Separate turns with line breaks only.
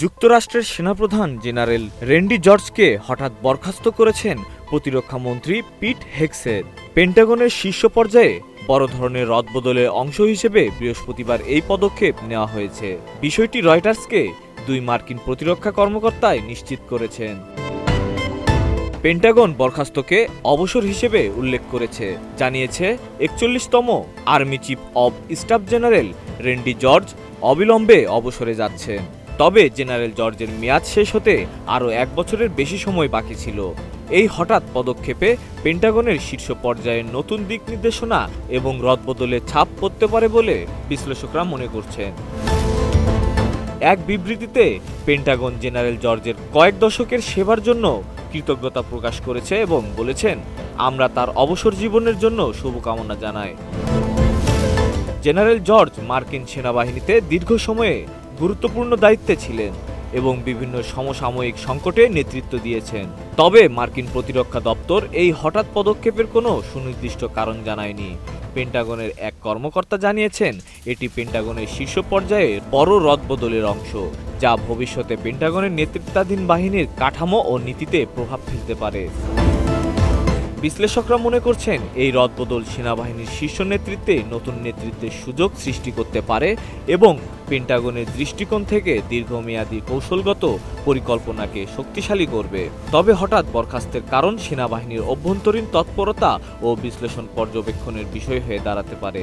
যুক্তরাষ্ট্রের সেনাপ্রধান general Randy জর্জকে হঠাৎ বরখাস্ত করেছেন প্রতিরক্ষা মন্ত্রী পিট হেগসেথ। পেন্টাগনের শীর্ষ পর্যায়ে বড় ধরনের রদবদলের অংশ হিসেবে বৃহস্পতিবার এই পদক্ষেপ নেওয়া হয়েছে। বিষয়টি রয়টার্সকে দুই মার্কিন প্রতিরক্ষা কর্মকর্তাই নিশ্চিত করেছেন। পেন্টাগন বরখাস্তকে অবসর হিসেবে উল্লেখ করেছে, জানিয়েছে ৪১তম army chief of staff general Randy George অবিলম্বে অবসরে যাচ্ছেন। তবে জেনারেল জর্জের মেয়াদ শেষ হতে আরও ১ বছরের বেশি সময় বাকি ছিল। এই হঠাৎ পদক্ষেপে পেন্টাগনের শীর্ষ পর্যায়ের নতুন দিক নির্দেশনা এবং রদবদলের ছাপ পড়তে পারে বলে বিশ্লেষকরা মনে করছেন। এক বিবৃতিতে পেন্টাগন জেনারেল জর্জের কয়েক দশকের সেবার জন্য কৃতজ্ঞতা প্রকাশ করেছে এবং বলেছেন, আমরা তার অবসর জীবনের জন্য শুভকামনা জানাই। জেনারেল জর্জ মার্কিন সেনাবাহিনীতে দীর্ঘ সময়ে গুরুত্বপূর্ণ দায়িত্বে ছিলেন এবং বিভিন্ন সমসাময়িক সংকটে নেতৃত্ব দিয়েছেন। তবে মার্কিন প্রতিরক্ষা দপ্তর এই হঠাৎ পদক্ষেপের কোনো সুনির্দিষ্ট কারণ জানায়নি। পেন্টাগনের এক কর্মকর্তা জানিয়েছেন, এটি পেন্টাগনের শীর্ষ পর্যায়ে বড় রদবদলের অংশ, যা ভবিষ্যতে পেন্টাগনের নেতৃত্বাধীন বাহিনীর কাঠামো ও নীতিতে প্রভাব ফেলতে পারে। বিশ্লেষকরা মনে করছেন, এই রদবদল সেনাবাহিনীর শীর্ষ নেতৃত্বে নতুন নেতৃত্বের সুযোগ সৃষ্টি করতে পারে এবং পেন্টাগনের দৃষ্টিকোণ থেকে দীর্ঘমেয়াদী কৌশলগত পরিকল্পনাকে শক্তিশালী করবে। তবে হঠাৎ বরখাস্তের কারণ সেনাবাহিনীর অভ্যন্তরীণ তৎপরতা ও বিশ্লেষণ পর্যবেক্ষণের বিষয় হয়ে দাঁড়াতে পারে।